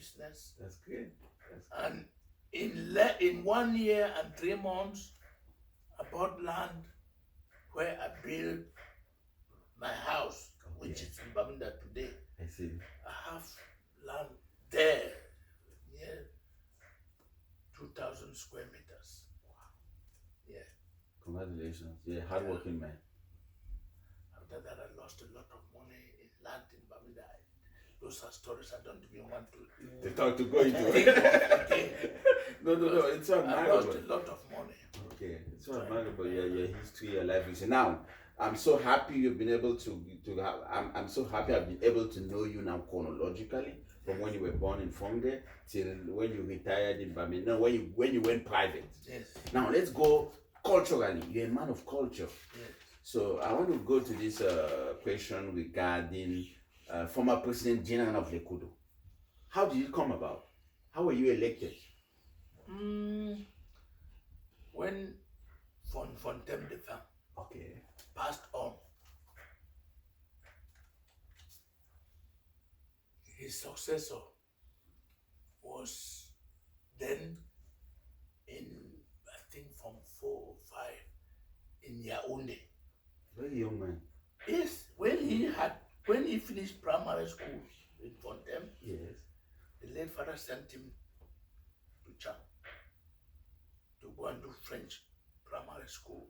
business. That's good. And in 1 year and 3 months, I bought land where I built my house, which is in Bamenda today. I see. I have land there, near 2,000 square meters. Wow. Yeah. Congratulations. Yeah, hardworking man. After that, I lost a lot of money in land in Bamenda. Those are stories I don't even want to talk to go into. No, it's so admirable. I lost a lot of money. Okay, it's so admirable. Your history, your life history. Now, I'm so happy you've been able to have. I'm so happy I've been able to know you now chronologically from when you were born in Fonge till when you retired in Bamenda. No, when you went private. Yes. Now let's go culturally. You're a man of culture. Yes. So I want to go to this question regarding former President General of Lekudo. How did it come about? How were you elected? When Fontem de Femme passed on, his successor was then in, I think, from 4 or 5 in Yaoundé. Very young man. Yes, when he finished primary school in Fontem, yes, the late father sent him to Cham to go and do French primary school.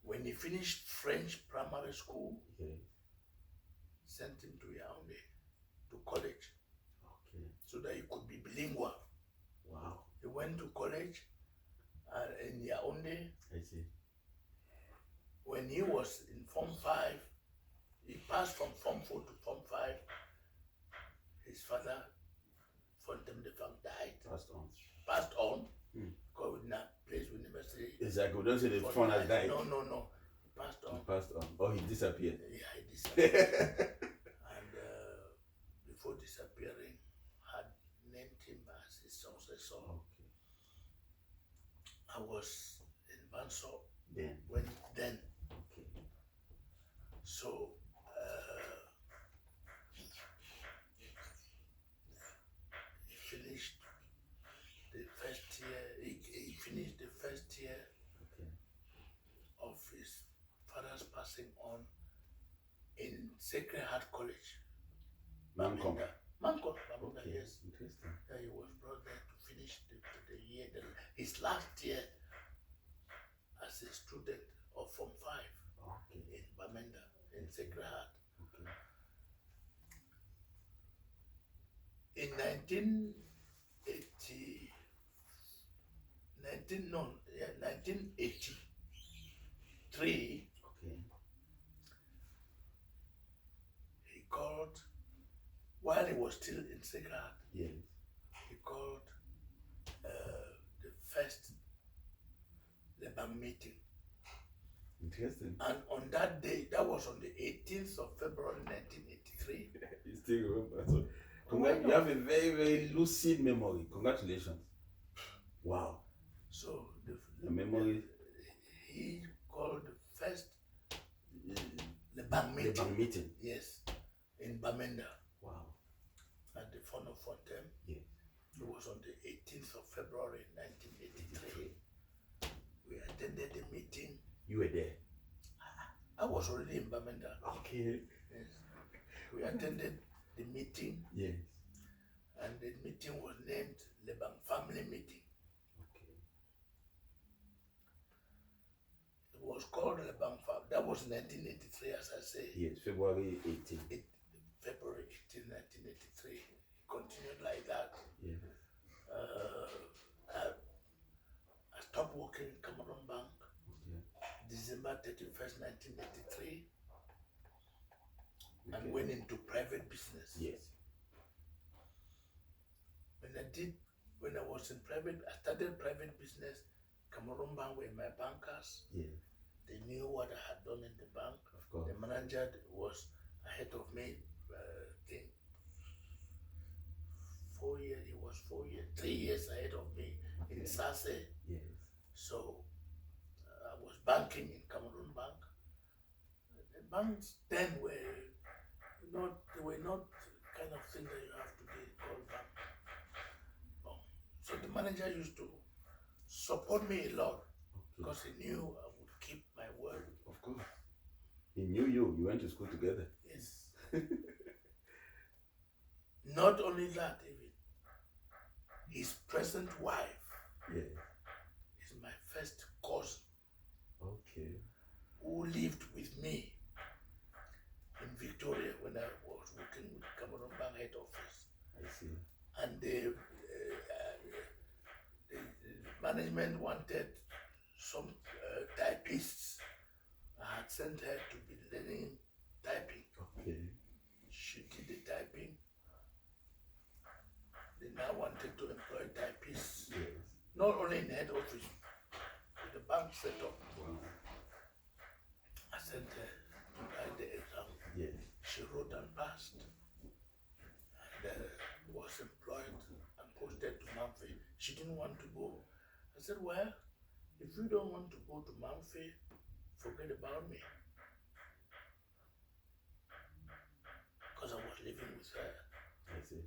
When he finished French primary school, sent him to Yaoundé to college, so that he could be bilingual. Wow. He went to college in Yaoundé. I see. When he was in Form 5, he passed from Form 4 to Form 5. His father, Fontem de Femme, died. Passed on. Because we not place we never say. Exactly. We don't say the phone has died. No. He passed on. Oh, he disappeared. Yeah, he disappeared. And before disappearing, had named him as his successor. Okay. I was in Banso then. Okay. So he finished the first year. He finished the first year of his father's passing on in Sacred Heart College. Mancom. Yes. Interesting. He was brought there to finish the year, his last year as a student of Form 5 in Bamenda, in Sacred Heart. In 1983, he called, while he was still in Sacred Heart, he called the first Lebang meeting. Interesting. And on that day, that was on the 18th of February 1983. You still remember? So, you have a very, very lucid memory. Congratulations. Wow. So the memory. He called the first Lebang meeting. Yes, in Bamenda. Wow. At the Fond of Fontem. Yes. It was on the 18th of February 1983. We attended the meeting. You were there? I was already in Bamenda. Okay. Yes. We attended the meeting. Yes. And the meeting was named Lebang Family Meeting. Okay. It was called Lebang Family. That was 1983, as I say. Yes, February 18. February 18, 1983. It continued like that. Yes. I stopped working in Cameroon Bank. December 31st, 1983, and went into private business. Yes. When I was in private, I started private business. Cameroon Bank were my bankers. Yeah. They knew what I had done in the bank. Of course. The manager was ahead of me. I think 4 years. He was 4 years, 3 years ahead of me in Sase. Yes. So I was banking in Cameroon Bank. The banks then were not kind of thing that you have today called manager used to support me a lot Okay. because he knew I would keep my word. Of course. He knew you. You went to school together. Yes. Not only that, even his present wife Yeah. is my first cousin Okay. who lived with me in Victoria when I was working with Cameron Bank head office. I see. And the management wanted some typists. I had sent her to be learning typing. Okay. She did the typing. They now wanted to employ typists, Yes. not only in head office, but the bank setup. Wow. I sent her to write the exam. Yes. She wrote and passed, and was employed and posted to Manfi. She didn't want to go. I said, well, if you don't want to go to Manfi, forget about me. Because I was living with her. I see.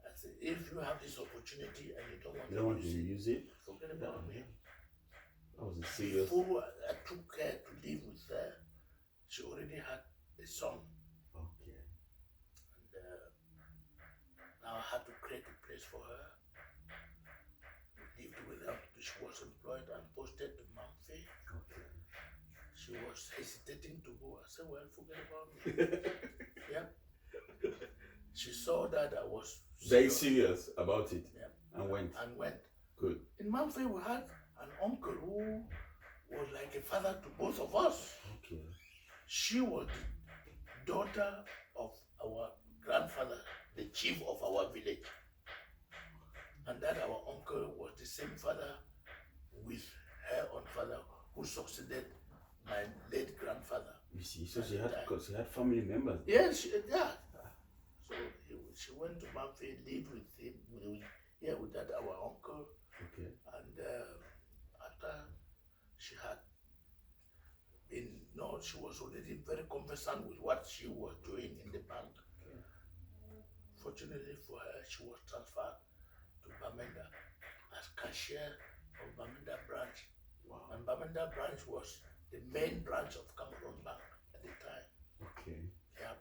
I said, if you have this opportunity and you don't want You don't want to to use it? forget about me. That was a serious. Before I took her to live with her, she already had the son. Okay. And now I had to create a place for her. We lived with her. She was employed and posted to Manfi. Okay. She was hesitating to go. I said, well, forget about me. Yeah. She saw that I was Very serious about it. Yeah. And went. And went. Good. In Manfi, we had an uncle who was like a father to both of us. Okay. She was the daughter of our grandfather, the chief of our village. And that our uncle was the same father with her own father who succeeded my late grandfather. You see, so she had family members. Yes, yeah. So she went to Manfi, lived with him, with that our uncle. Okay. And after she had been, she was already very conversant with what she was doing in the bank. Okay. Fortunately for her, she was transferred to Bamenda as cashier of Bamenda branch. Wow. And Bamenda branch was the main branch of Cameron Bank at the time. Okay. Yeah.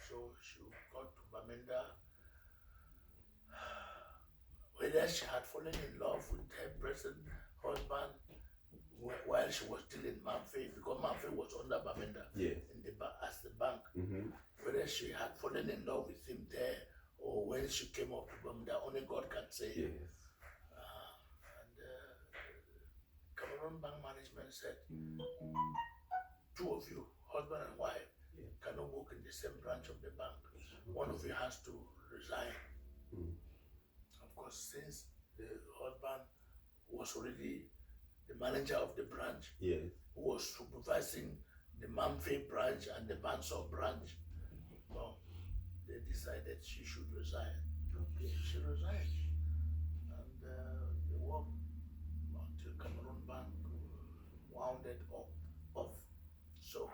So she got to Bamenda. Whether she had fallen in love with her present husband while she was still in Manfi, because Manfi was under Bamenda Yes. in the as the bank. Mm-hmm. Whether she had fallen in love with him there or when she came up to Bamenda, only God can say. Yes. And Cameroon Bank management said, two of you, husband and wife, Yeah. cannot work in the same branch of the bank. One of you has to resign. Mm. Of course, since the husband was already the manager of the branch, Yes. who was supervising the Manfi branch and the Bansor branch, well, they decided she should resign. Okay. She resigned, and they worked until Cameroon Bank wound it off. So,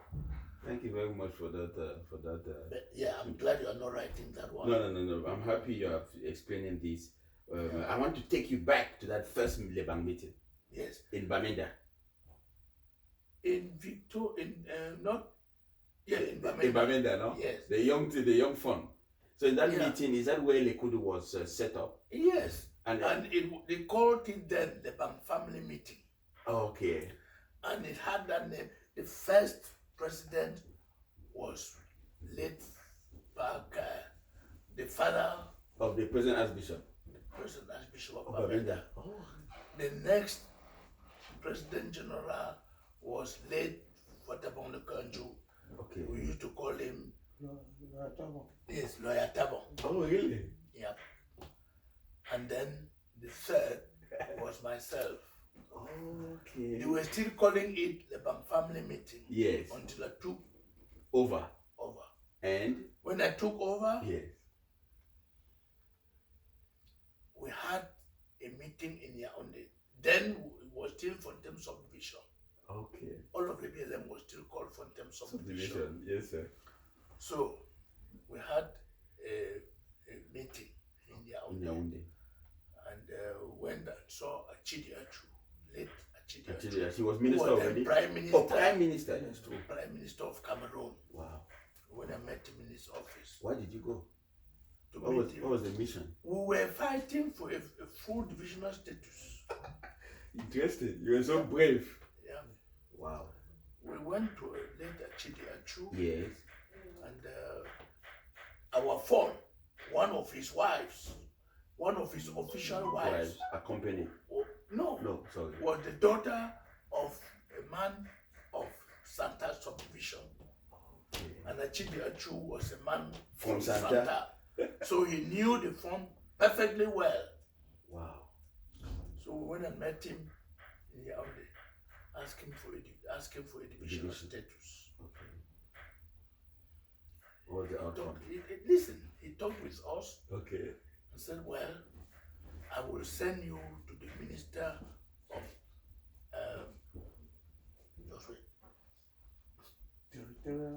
Thank you very much for that. but yeah, I'm glad you are not writing that one. No. I'm happy you are explaining this. I want to take you back to that first Lebang meeting. Yes. In Bamenda. In Bamenda. In Bamenda, no? Yes. The young fund. So in that Yeah. meeting, is that where Lekudu was set up? Yes. And they called it then the Bank Family Meeting. okay. And it had that name. The first president was late the father Of the present Archbishop. President Archbishop of Bamenda. Bamenda. Oh. The next President General was late Fatabong Lekanju. Okay. We used to call him yes, Lawyer Tabong. Oh, really? Yep. And then the third was myself. Okay. They were still calling it the Bank Family Meeting. Yes. Until I took Over. over. And? When I took over, Yes. we had a meeting in Yaoundé. Then it was still Fontem Subdivision. Okay. All of the BLM was still called Fontem Subdivision. Yes, sir. So we had a meeting in Yaoundé. In Yaoundé. And went and Achidi Achu, late Achidi Achu. Actually, he was minister Who was already. the Prime Minister. Oh, Prime Minister. That's true. Prime Minister of Cameroon. Wow. When I met him in his office. Why did you go? To What meet him. was the mission? We were fighting for a full divisional status. Interesting. You were so brave. Yeah. Wow. We went to late Achidi Achu. Yes. And our phone, one of his wives, one of his official wives, accompanied. no, Sorry. was the daughter of a man of Santa subdivision. Okay. And Achidi Achu was a man From from Santa. Santa. So he knew the phone perfectly well. Wow. So we went and met him in Yaoundé, asking for a divisional status. Okay. What was the outcome? Listen, he talked with us. Okay. and said, well, I will send you to the Minister of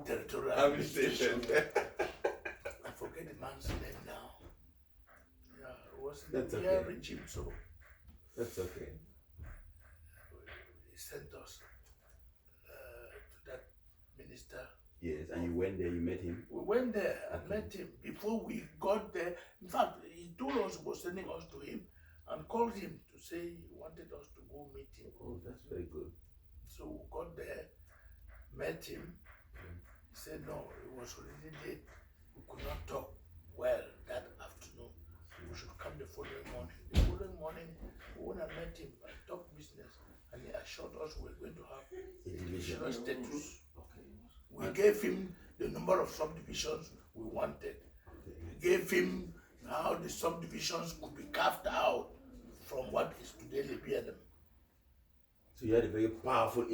Territorial Administration. I forget the man's name now. Yeah, it was in That's the okay. regime, so That's okay. he sent us to that minister. Yes, and you went there, you met him. We went there and Okay. met him. Before we got there, in fact, he told us he was sending us to him and called him to say he wanted us to go meet him. Oh, that's very good. So we got there, met him. He said no, it was already late. We could not talk well that afternoon. We should come the following morning. The following morning, we went and met him and talked business. And he assured us we were going to have a divisional status. Okay. We gave him the number of subdivisions we wanted. We gave him how the subdivisions could be carved out from what is today Libyan. So you had a very powerful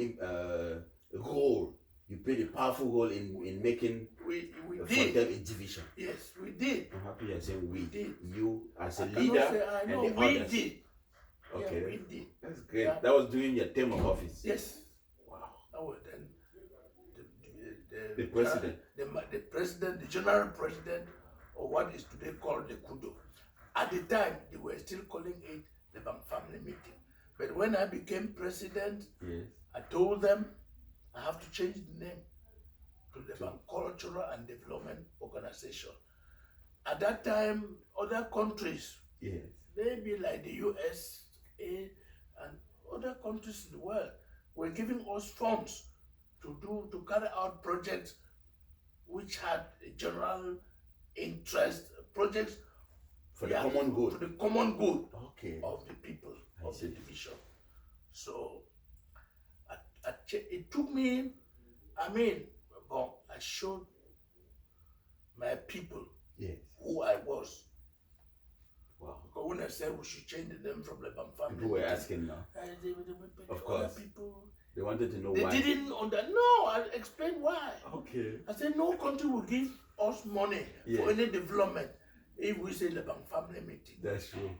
role. You played a powerful role in making We for did. them a division. Yes, we did. I'm happy you're saying we. did. You as a I cannot leader say I know and the we others. did. Okay. Yeah, we did. That's great. Yeah. That was during your term of office. Yes. Wow. That was then The president. the president, the general president, or what is today called the Kudo. At the time, they were still calling it the Lebang family meeting. But when I became president, Yes. I told them I have to change the name to the Lebang Cultural and Development Organization. At that time, other countries, Yes. maybe like the USA and other countries in the world, were giving us funds to carry out projects which had a general interest, projects For the common good. for the common good Okay. of the people I of the see. division. So it took me, I showed my people Yes. who I was. Wow. Because when I said we should change the name from Lebang family, People were asking now. but Of the course. other people, They wanted to know they why. didn't understand. No, I explained why. Okay. I said no country will give us money Yeah. for any development if we say Lebang family meeting. That's true.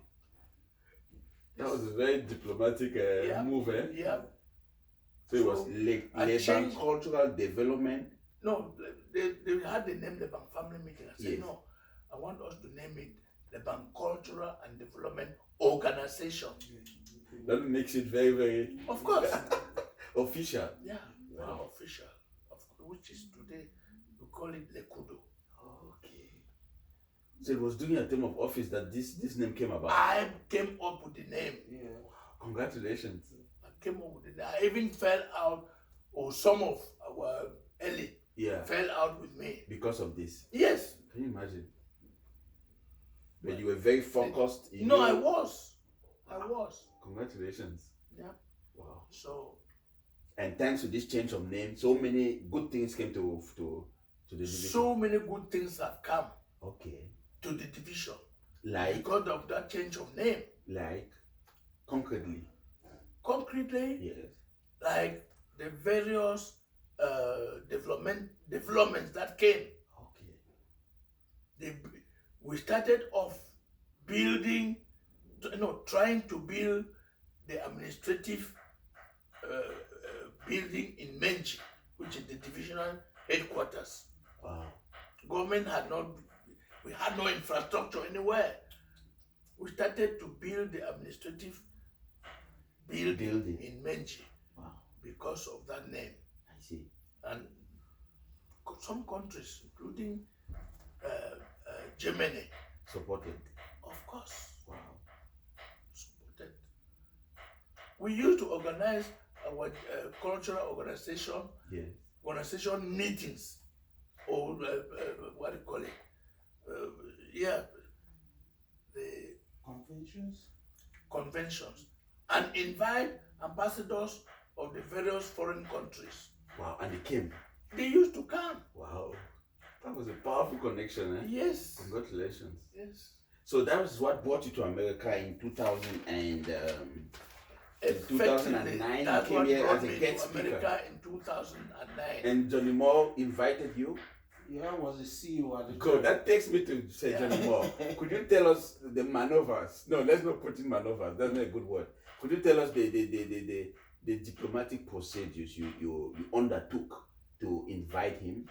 That was a very diplomatic Yeah. move, eh? Yeah. So it was So, I Lebang changed- Cultural Development. No, they had the name Lebang family meeting. I said Yes. no, I want us to name it Lebang Cultural and Development Organization. That makes it very, very Of course. official. Yeah, very Wow. official, which is today, we call it Lekudo. Okay. So it was during your term of office that this name came about. I came up with the name. Congratulations. I came up with the name. I even fell out, or some of our elite Yeah. fell out with me. Because of this. Yes. Can you imagine? But you were very focused. No, I was. Congratulations. Yeah. Wow. So And thanks to this change of name, so many good things came to the division. so many good things have come Okay. to the division Like because of that change of name. concretely. Concretely, Yes. like the various developments that came. Okay. We started off trying to build the administrative building in Menji, which is the divisional headquarters. Wow. Government we had no infrastructure anywhere. We started to build the administrative building in Menji Wow. because of that name. I see. And some countries, including Germany, Supported. of course, Wow. supported. We used to organize our cultural organization meetings, or what do you call it? The conventions, and invite ambassadors of the various foreign countries. Wow. And they came. They used to come. Wow. That was a powerful connection, eh? Yes. Congratulations. Yes. So that was what brought you to America in 2000 and Effectively, 2009. that's You what came here brought as a me guest to America speaker. in 2009. And Johnny Moore invited you. Yeah, I was the CEO at the Good. time. That takes me to say Johnny Moore. Could you tell us the maneuvers? No, let's not put in maneuvers. That's not a good word. Could you tell us the diplomatic procedures you undertook to invite him?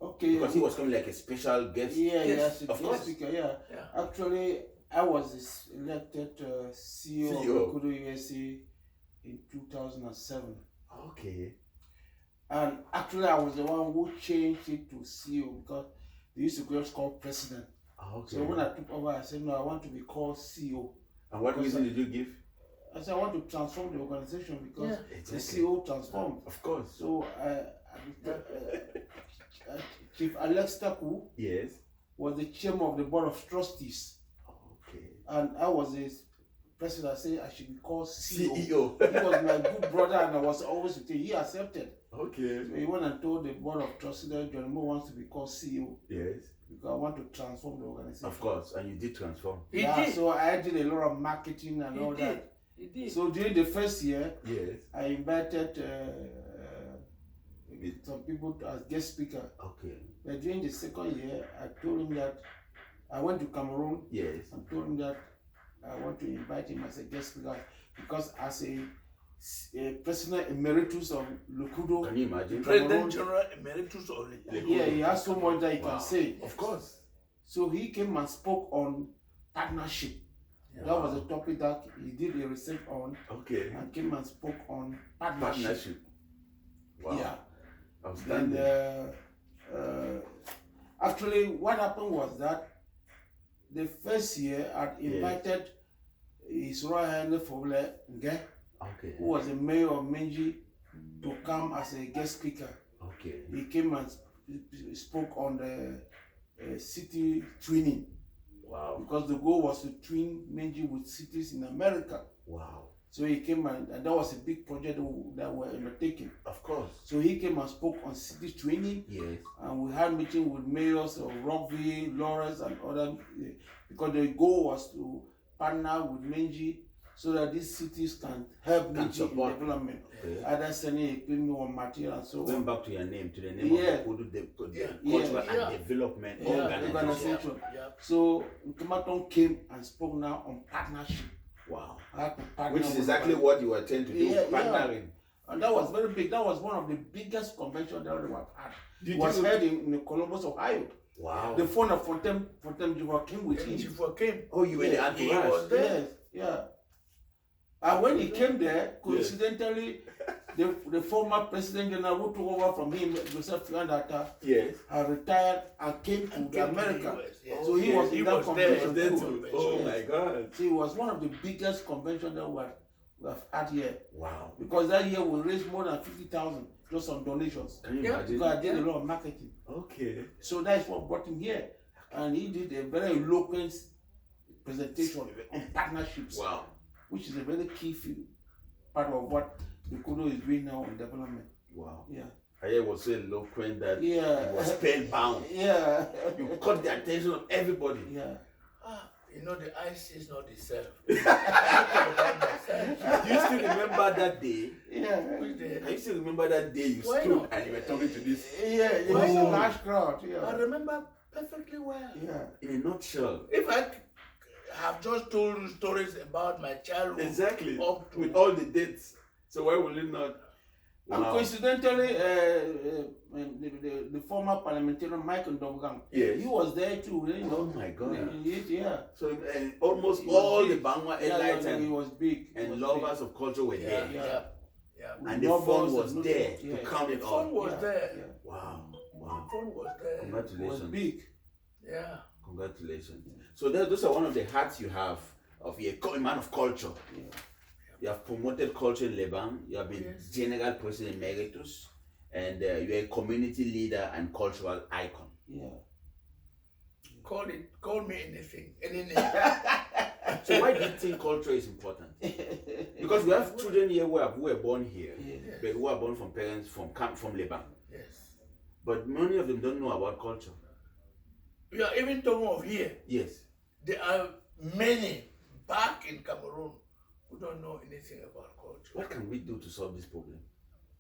Okay. Because he was coming like a special guest. Yeah, Yes, yes, of a course. guest speaker. Yeah. Yeah. Actually, I was elected CEO CEO. of Kudu USA in 2007. Okay. And actually, I was the one who changed it to CEO because they used to just call president. Okay. So when I took over, I said, no, I want to be called CEO. And what reason did you give? I said, I want to transform the organization because Yeah. the CEO transformed. Of course. So Chief Alex Taku Yes. was the chairman of the board of trustees. Okay. And I was his president. I said I should be called CEO. CEO. He was my good brother and I was always with him. He accepted. Okay. So he went and told the board of trustees that John Moore wants to be called CEO Yes. because I want to transform the organization. Of course. And you did transform. He Yeah, did. so I did a lot of marketing and He all did. that. He did. So during the first year, Yes. I invited some people as guest speaker. Okay. But during the second year, I told him that I went to Cameroon Yes. and told him that I want to invite him as a guest speaker because as a president emeritus of Lukudo, Can you imagine? President General Emeritus only. yeah, he has so much that he Wow. can say. Of course. So he came and spoke on partnership. Yeah. That was a topic that he did a research on Okay. and came and spoke on partnership. Partnership. Wow. Yeah. Outstanding. And actually, what happened was that the first year I invited His Royal Highness Foble Nge, Okay. who was the mayor of Menji, to come as a guest speaker. Okay. He came and spoke on the city twinning Wow. because the goal was to twin Menji with cities in America. Wow. So he came and that was a big project that we're undertaking. Of course. So he came and spoke on city twinning. Yes. And we had meeting with mayors of Rockville, Lawrence, and other, because the goal was to partner with Menji so that these cities can help Can Menji in support. development. Okay. Either sending equipment or material and so Going on. back to your name, to the name Yeah. of the Kudu, the Yeah. cultural Yeah. and development Yeah, organization. organization. Yeah. So Nkematon came and spoke now on partnership. Wow. How to partner Which is with exactly partner. what you were trying to do, Yeah, partnering. And that was very big. That was one of the biggest conventions that we have had. Did It was you- held in Columbus, Ohio. Wow. The phone of Fontem Jiwa came with him. Chief came. Oh, you were the Yeah, he entourage. was there. Yes, yeah. And when he came there, coincidentally, the former president general who took over from him, Joseph Fiandata, Yes. had retired and came to Came to America. the US, yes. So he was in that there. convention There too. too. Oh Yes. my God. So it was one of the biggest conventions that we have had here. Wow. Because that year we raised more than 50,000 just on donations. Can you Yeah. imagine? Because I did a lot of marketing. Okay. So that's what brought him here. And he did a very eloquent presentation on partnerships, Wow. which is a very key part of what the Kudu is doing now on development. Wow. Yeah. I was so eloquent that Yeah. it was spellbound. Yeah. You caught the attention of everybody. Yeah. You know, the eye sees not the self. Do you still remember that day? Yeah. Can you still remember that day you Why stood not? and you were talking to this? Yeah. It Why was a not? large crowd. I Yeah. remember perfectly well. Yeah. In a nutshell. If I have just told you stories about my childhood, Exactly. up to With all the dates. So why will you not? And coincidentally, the former parliamentarian Mike Nchumbonga, Yes. he was there too. You know? Oh my God. Yeah. So almost all the Bangwa elites he was big. and lovers of culture were there. Yeah. And the fund was there to count it The all. fund was there. Yeah. Wow. The fund was there. Congratulations. It was big. Yeah. Congratulations. So those are one of the hats you have of a man of culture. Yeah. You have promoted culture in Lebang. You have been General President Emeritus, and you're a community leader and cultural icon. Yeah. Call me anything, any name. So why do you think culture is important? Because we have children here who were born here, but who are born from parents from Lebang. Yes. But many of them don't know about culture. We are even talking of here. Yes. There are many back in Cameroon who don't know anything about culture. What can we do to solve this problem?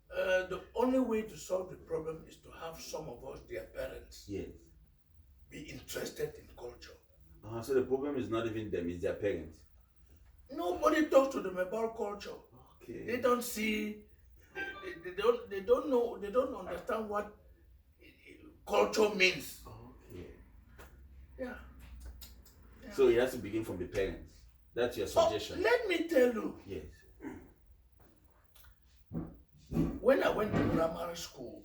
The only way to solve the problem is to have some of us, their parents, Yes. be interested in culture. So the problem is not even them, it's their parents. Nobody talks to them about culture. Okay. They don't see, they don't know, they don't understand what culture means. Okay. Yeah. So it has to begin from the parents. That's your suggestion. Let me tell you, Yes. when I went to primary school,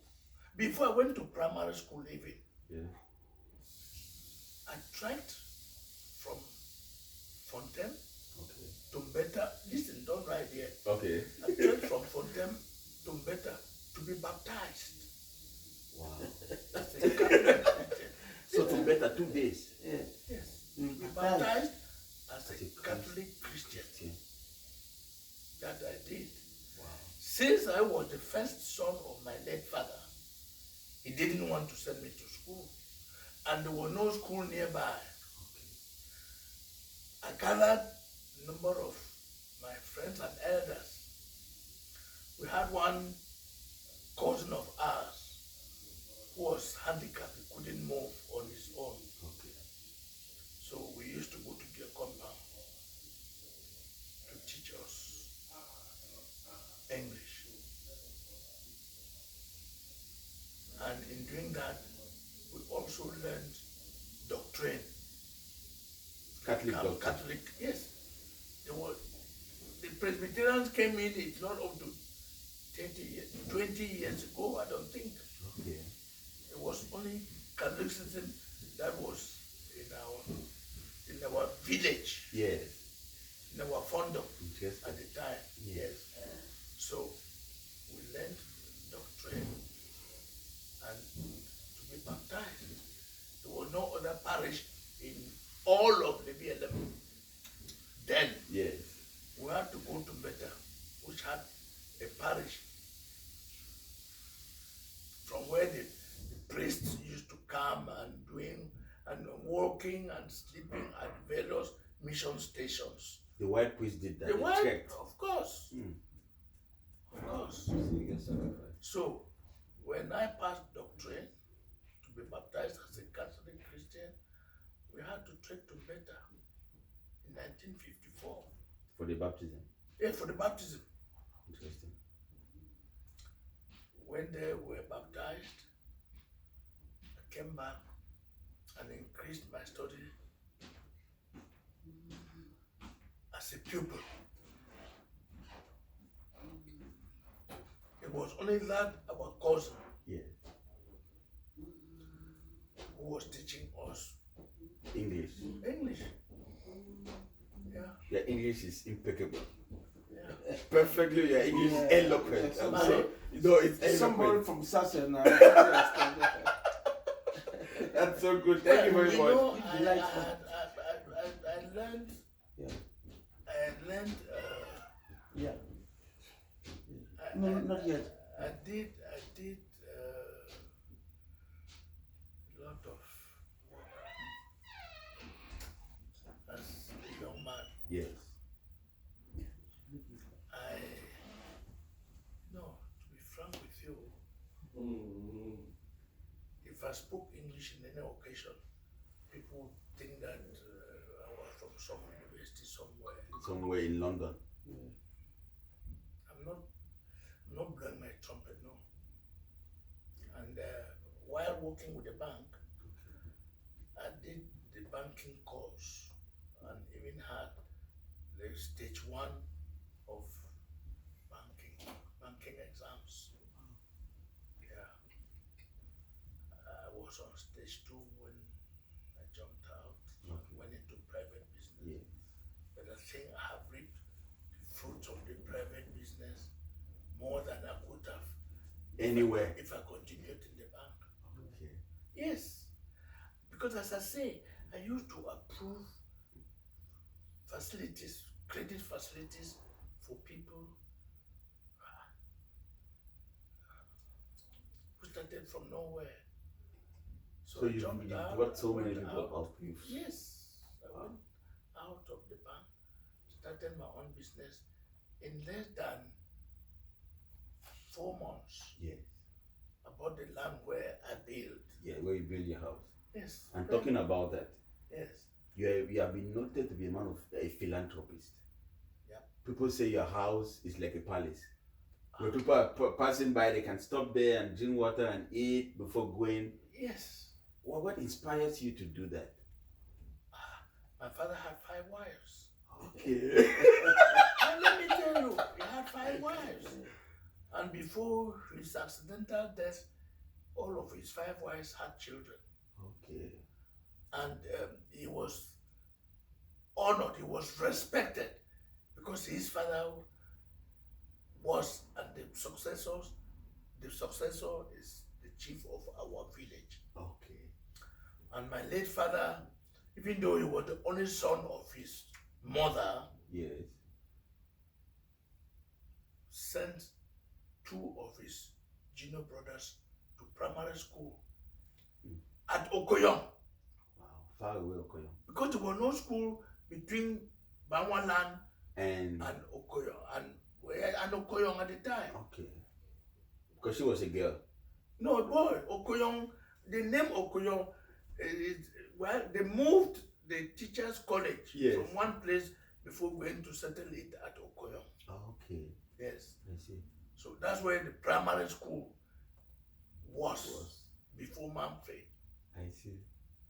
before I went to primary school even, I trekked from Fontaine to Mbeta. Listen, don't write here. Okay. I trekked from Fontaine to Mbeta to be baptized. Wow. As a Catholic. So to Mbeta 2 days. Yes. To be baptized as a Catholic Christian. That I did. Wow. Since I was the first son of my late father, he didn't want to send me to school. And there was no school nearby. I gathered a number of my friends and elders. We had one cousin of ours who was handicapped, he couldn't move on his own. Okay. So we used to go to their compound to teach us English. And in doing that, we also learned doctrine. Catholic doctrine. Catholic, yes. The Presbyterians came in, it's not up to 30 years, 20 years ago, I don't think. Okay. It was only Catholicism that was in our village, Yes. in our fondom Interesting. at the time. Yes. So we learned doctrine and to be baptized. There was no other parish in all of the BLM. Then Yes. we had to go to Mbeta, which had a parish from where the priests used to come and working and sleeping at various mission stations. The white priest did that. The They white, checked. of course. Of course. So you get sacrificed. So when I passed doctrine to be baptized as a Catholic Christian, we had to trek to Mbeta in 1954. For the baptism. Yeah, for the baptism. Interesting. When they were baptized, I came back and increased my study as a pupil. It was only that our cousin Yeah. who was teaching us English. English. Yeah. Your English is impeccable. Yeah. Perfectly, your English is eloquent. Yeah. I'm sorry. No, it's Somebody eloquent. from Sassen. That's so good. Thank you very You much. know, I learned. Yeah. I learned. Yeah. No, not yet. I did a lot of as a young man. Yes. To be frank with you, if I spoke English in any occasion, people would think that I was from some university somewhere. Somewhere in London. I'm not blowing my trumpet, no. And while working with the bank, I did the banking course and even had the stage 1 of banking exams. Yeah. I was on stage 2 when I jumped out, went into private business. Yeah. But I think I have reaped the fruits of the private business more than I could have Anywhere. if I continued in the bank. Okay. Yes. Because as I say, I used to approve facilities, credit facilities for people who started from nowhere. So you brought so many people up. Yes. I went out of the bank, started my own business in less than 4 months. Yes. I bought the land where I built. Yeah, where you build your house. Yes. And talking about that, Yes. you have been noted to be a man of a philanthropist. Yeah. People say your house is like a palace. When people are passing by, they can stop there and drink water and eat before going. Yes. Well, what inspires you to do that? My father had 5 wives. Okay. And let me tell you, he had 5 wives. And before his accidental death, all of his 5 wives had children. Okay. And he was honored, he was respected because his father was, and the successor is the chief of our village. Okay. And my late father, even though he was the only son of his mother, Yes. sent 2 of his junior brothers to primary school at Okoyong. Wow. Far away, Okoyong. Because there was no school between Bangwalan And Okoyong, and Okoyong at the time. okay. Because she was a girl. No, boy, Okoyong, the name Okoyong, well, they moved the teachers' college from one place before going to settle it at Okoyong. Okay. Yes. I see. So that's where the primary school was. Before Manfred. I see.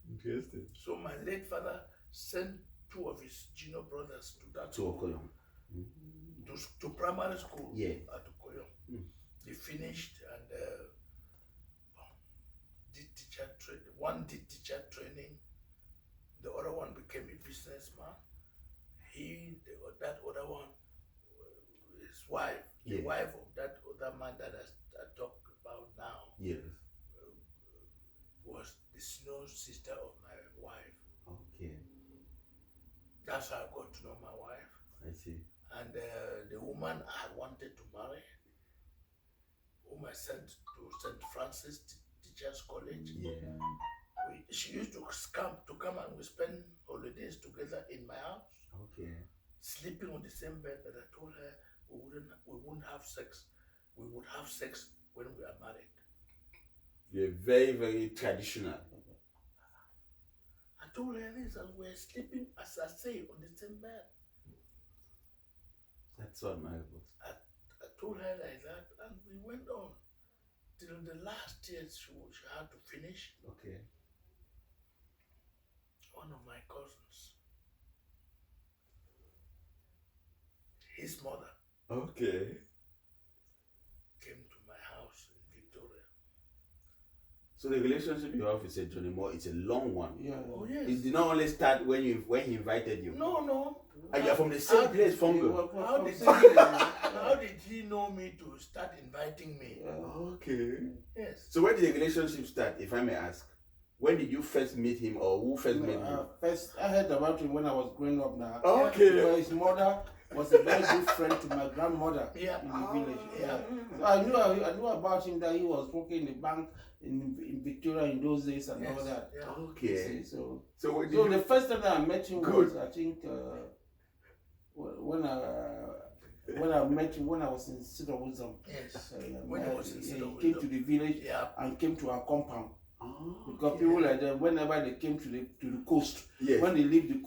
Interesting. So my late father sent 2 of his junior brothers to that To school, Okoyong. to primary school Yeah. at Okoyong. They finished and one did teacher training, the other one became a businessman. That other one, his wife, the wife of that other man that I talk about now, Yes. was the snow sister of my wife. Okay. That's how I got to know my wife. I see. And the woman I wanted to marry, whom I sent to St. Francis Teachers College. Yeah. She used to come and we spend holidays together in my house, Okay. sleeping on the same bed. But I told her we wouldn't have sex. We would have sex when we are married. You're very, very traditional. I told her this, and we're sleeping, as I say, on the same bed. That's so admirable. I told her like that, and we went on till the last year she had to finish. Okay. One of my cousins, his mother, Okay. came to my house in Victoria. So the relationship you have with Sir Johnny Moore, it's a long one. Yeah. Oh yes. It did not only start when he invited you. No. And you're from the same place, Fongo. How did he know me to start inviting me? Okay. Yes. So where did the relationship start, if I may ask? When did you first meet him, or who first met him? First, I heard about him when I was growing up now. Okay. Because his mother was a very good friend to my grandmother in the village. Yeah. So I knew about him that he was working in the bank in Victoria in those days and all that. Yeah. Okay. So when did the you... first time that I met him was, I think, when I met him when I was in City of Wisdom. Yes. When he came to the village and came to our compound. Oh, because people like them, whenever they came to the coast, yes. when they leave the